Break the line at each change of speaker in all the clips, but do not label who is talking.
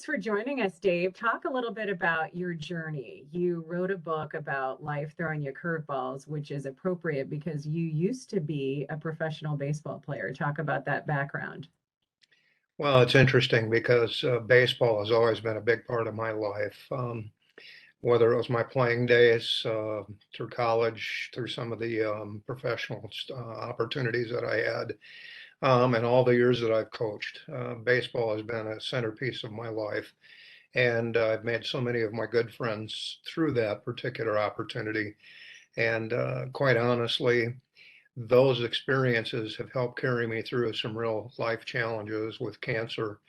Thanks for joining us, Dave. Talk a little bit about your journey. You wrote a book about life throwing you curveballs, which is appropriate because you used to be a professional baseball player. Talk about that background.
Well, it's interesting because baseball has always been a big part of my life. Whether it was my playing days through college, through some of the professional opportunities that I had, and all the years that I've coached. Baseball has been a centerpiece of my life, and I've made so many of my good friends through that particular opportunity. And quite honestly, those experiences have helped carry me through some real life challenges with cancer,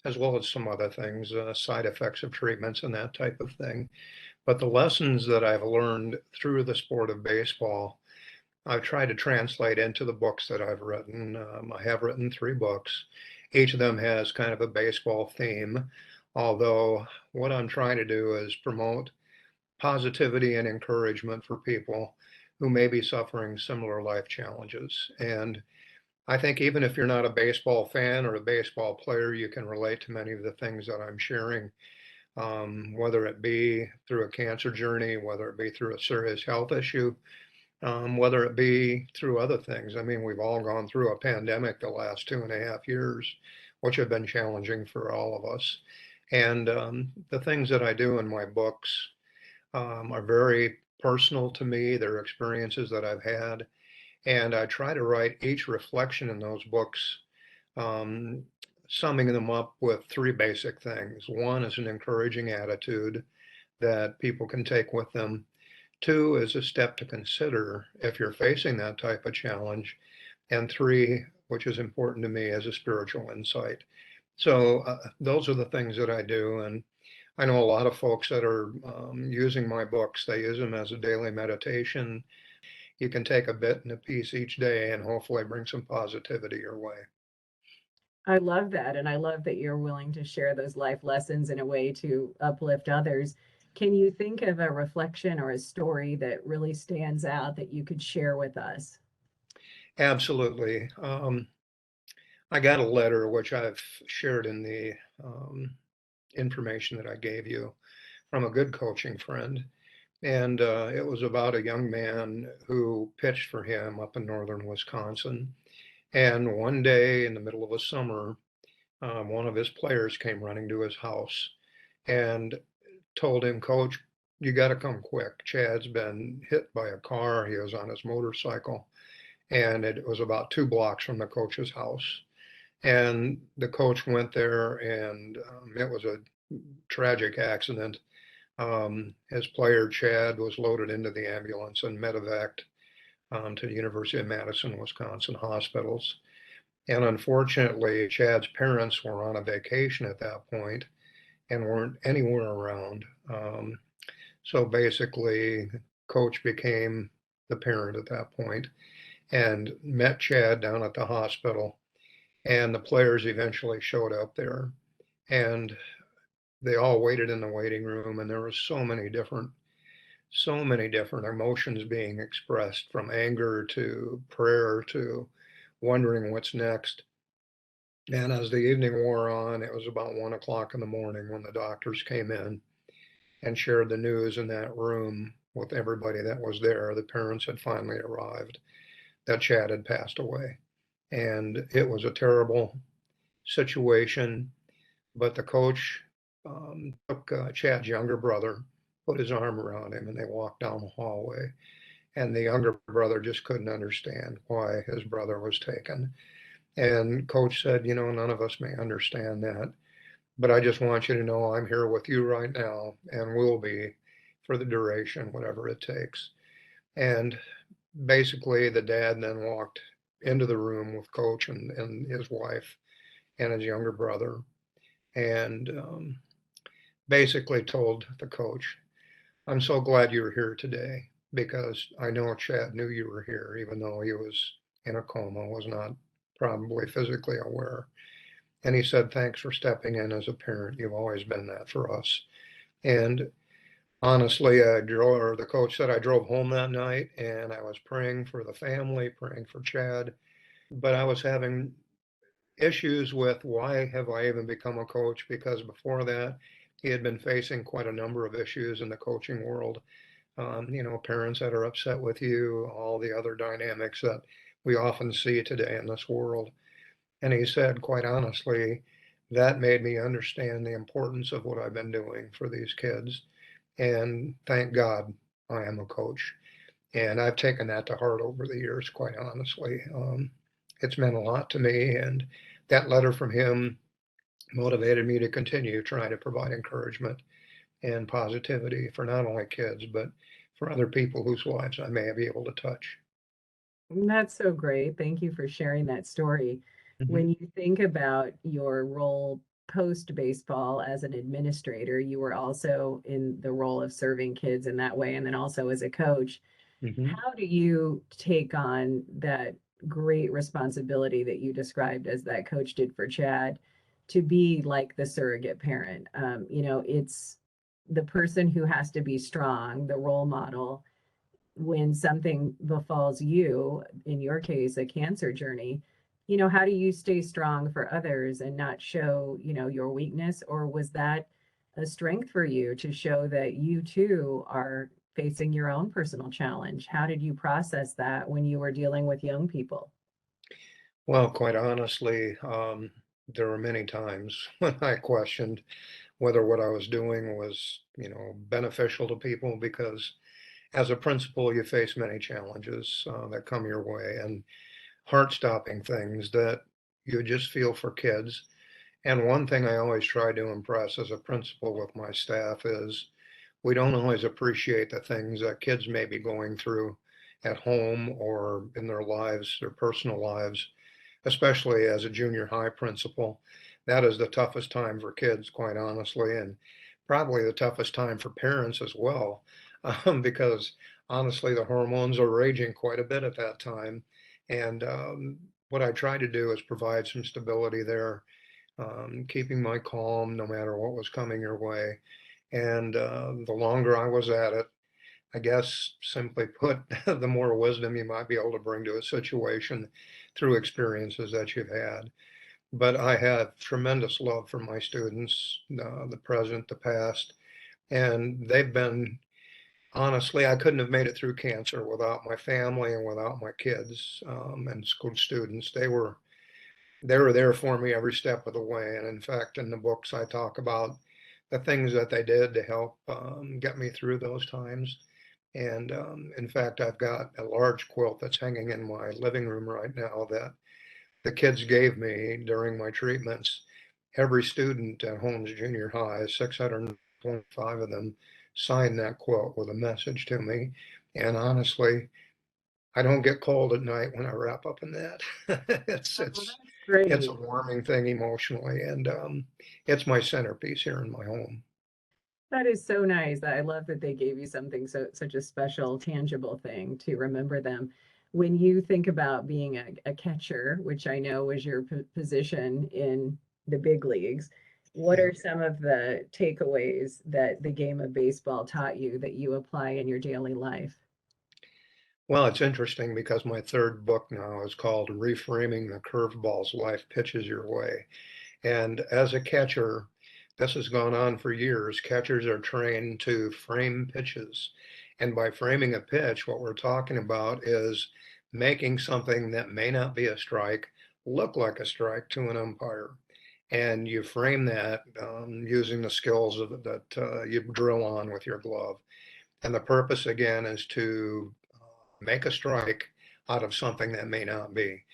as well as some other things, side effects of treatments and that type of thing. But the lessons that I've learned through the sport of baseball, I've tried to translate into the books that I've written. I have written 3 books. Each of them has kind of a baseball theme, although what I'm trying to do is promote positivity and encouragement for people who may be suffering similar life challenges. And I think even if you're not a baseball fan or a baseball player, you can relate to many of the things that I'm sharing, whether it be through a cancer journey, whether it be through a serious health issue, whether it be through other things. I mean, we've all gone through a pandemic the last 2.5 years, which have been challenging for all of us. And the things that I do in my books are very personal to me. They're experiences that I've had. And I try to write each reflection in those books, um, summing them up with 3 basic things. One is an encouraging attitude that people can take with them. 2 is a step to consider if you're facing that type of challenge. And 3, which is important to me, is a spiritual insight. So those are the things that I do. And I know a lot of folks that are using my books, they use them as a daily meditation. You can take a bit and a piece each day and hopefully bring some positivity your way.
I love that. And I love that you're willing to share those life lessons in a way to uplift others. Can you think of a reflection or a story that really stands out that you could share with us?
Absolutely. I got a letter, which I've shared in the information that I gave you, from a good coaching friend. And it was about a young man who pitched for him up in northern Wisconsin. And one day in the middle of a summer, one of his players came running to his house and told him, Coach, you got to come quick. Chad's been hit by a car. He was on his motorcycle, and it was about 2 blocks from the coach's house. And the coach went there, and it was a tragic accident. His player, Chad, was loaded into the ambulance and medevaced to the University of Madison, Wisconsin hospitals. And unfortunately, Chad's parents were on a vacation at that point and weren't anywhere around. So basically, Coach became the parent at that point and met Chad down at the hospital. And the players eventually showed up there. And they all waited in the waiting room, and there were so many different emotions being expressed, from anger to prayer to wondering what's next. And as the evening wore on, it was about 1 o'clock in the morning when the doctors came in and shared the news in that room with everybody that was there. The parents had finally arrived that Chad had passed away. And it was a terrible situation. But the coach took Chad's younger brother, put his arm around him, and they walked down the hallway. And the younger brother just couldn't understand why his brother was taken. And coach said, you know, none of us may understand that, but I just want you to know I'm here with you right now and will be for the duration, whatever it takes. And basically, the dad then walked into the room with coach and his wife and his younger brother, and basically told the coach, I'm so glad you're here today because I know Chad knew you were here, even though he was in a coma, was not probably physically aware. And he said, thanks for stepping in as a parent. You've always been that for us. And honestly, or the coach said, I drove home that night and I was praying for the family, praying for Chad, but I was having issues with why have I even become a coach, because before that, he had been facing quite a number of issues in the coaching world. Parents that are upset with you, all the other dynamics that we often see today in this world. And he said, quite honestly, that made me understand the importance of what I've been doing for these kids. And thank God I am a coach. And I've taken that to heart over the years, quite honestly. It's meant a lot to me. And that letter from him motivated me to continue trying to provide encouragement and positivity for not only kids, but for other people whose lives I may be able to touch.
That's so great. Thank you for sharing that story.
Mhm.
When you think about your role post baseball as an administrator, you were also in the role of serving kids in that way, and then also as a coach.
Mhm.
How do you take on that great responsibility that you described as that coach did for Chad to be like the surrogate parent? It's the person who has to be strong, the role model when something befalls you, in your case, a cancer journey. How do you stay strong for others and not show, your weakness? Or was that a strength for you to show that you too are facing your own personal challenge? How did you process that when you were dealing with young people?
Well, quite honestly, there were many times when I questioned whether what I was doing was, beneficial to people, because as a principal, you face many challenges that come your way, and heart-stopping things that you just feel for kids. And one thing I always try to impress as a principal with my staff is we don't always appreciate the things that kids may be going through at home or in their lives, their personal lives, especially as a junior high principal. That is the toughest time for kids, quite honestly, and probably the toughest time for parents as well, because honestly, the hormones are raging quite a bit at that time. And what I tried to do is provide some stability there, keeping my calm no matter what was coming your way. And the longer I was at it, I guess simply put, the more wisdom you might be able to bring to a situation through experiences that you've had. But I have tremendous love for my students, the present, the past, and they've been, honestly, I couldn't have made it through cancer without my family and without my kids and school students. They were there for me every step of the way. And in fact, in the books, I talk about the things that they did to help get me through those times. And in fact, I've got a large quilt that's hanging in my living room right now that the kids gave me during my treatments. Every student at Holmes Junior High, 625 of them, signed that quilt with a message to me. And honestly, I don't get cold at night when I wrap up in that. it's
Oh,
it's
that's
it's a
great.
warming thing emotionally, and it's my centerpiece here in my home.
That is so nice. I love that they gave you something such a special, tangible thing to remember them. When you think about being a catcher, which I know was your position in the big leagues, what
Yeah.
are some of the takeaways that the game of baseball taught you that you apply in your daily life?
Well, it's interesting because my third book now is called Reframing the Curveballs Life Pitches Your Way. And as a catcher, this has gone on for years. Catchers are trained to frame pitches. And by framing a pitch, what we're talking about is making something that may not be a strike look like a strike to an umpire. And you frame that using the skills that you drill on with your glove. And the purpose, again, is to make a strike out of something that may not be.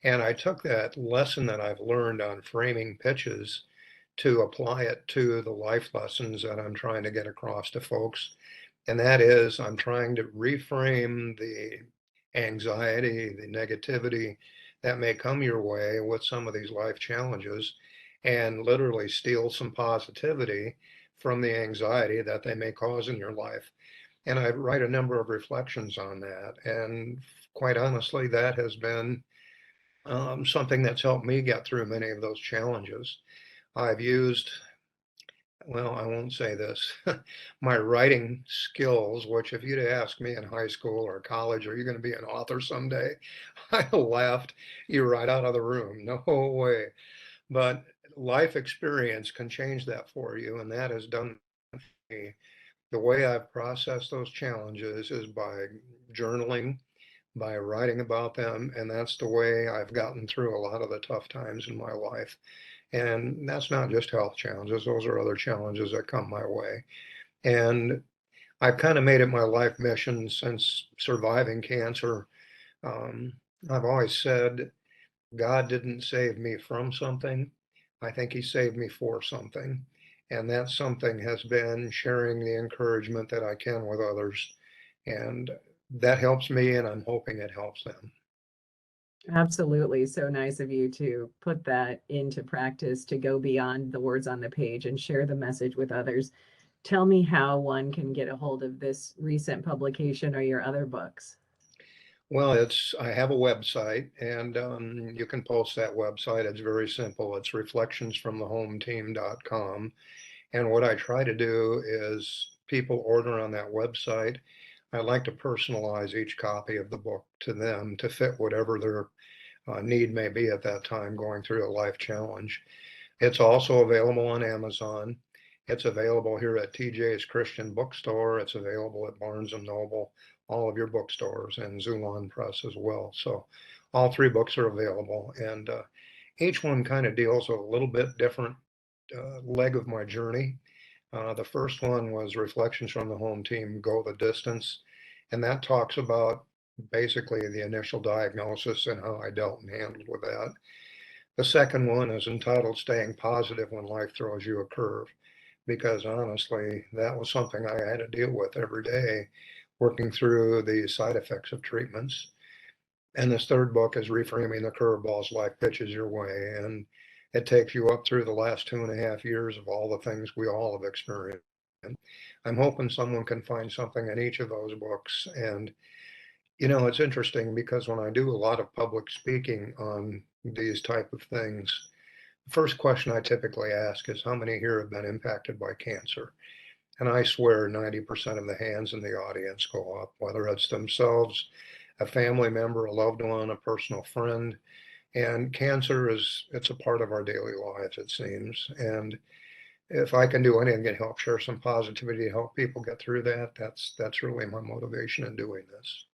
And I took that lesson that I've learned on framing pitches to apply it to the life lessons that I'm trying to get across to folks. And that is, I'm trying to reframe the anxiety, the negativity that may come your way with some of these life challenges, and literally steal some positivity from the anxiety that they may cause in your life. And I write a number of reflections on that. And quite honestly, that has been something that's helped me get through many of those challenges. I've used Well, I won't say this. My writing skills, which if you'd asked me in high school or college, are you going to be an author someday? I laughed you right out of the room. No way. But life experience can change that for you, and that has done me. The way I've processed those challenges is by journaling, by writing about them, and that's the way I've gotten through a lot of the tough times in my life. And that's not just health challenges, those are other challenges that come my way. And I've kind of made it my life mission since surviving cancer. Um, I've always said God didn't save me from something. I think He saved me for something. And that something has been sharing the encouragement that I can with others. And that helps me, and I'm hoping it helps them.
Absolutely. So nice of you to put that into practice, to go beyond the words on the page and share the message with others. Tell me how one can get a hold of this recent publication or your other books.
Well, I have a website, and you can post that website. It's very simple. It's reflectionsfromthehometeam.com. And what I try to do is people order on that website. I like to personalize each copy of the book to them to fit whatever their need may be at that time going through a life challenge. It's also available on Amazon. It's available here at TJ's Christian Bookstore. It's available at Barnes and Noble, all of your bookstores, and Zulon Press as well. So all three books are available, and each one kind of deals with a little bit different leg of my journey. The first one was Reflections from the Home Team, Go the Distance, and that talks about basically the initial diagnosis and how I dealt and handled with that. The second one is entitled Staying Positive When Life Throws You a Curve, because honestly, that was something I had to deal with every day, working through the side effects of treatments. And this third book is Reframing the Curveballs Life Pitches Your Way. And it takes you up through the last 2.5 years of all the things we all have experienced. I'm hoping someone can find something in each of those books. And, it's interesting because when I do a lot of public speaking on these type of things, the first question I typically ask is how many here have been impacted by cancer? And I swear 90% of the hands in the audience go up, whether it's themselves, a family member, a loved one, a personal friend. And cancer it's a part of our daily lives, it seems. And if I can do anything to help share some positivity to help people get through that, that's really my motivation in doing this.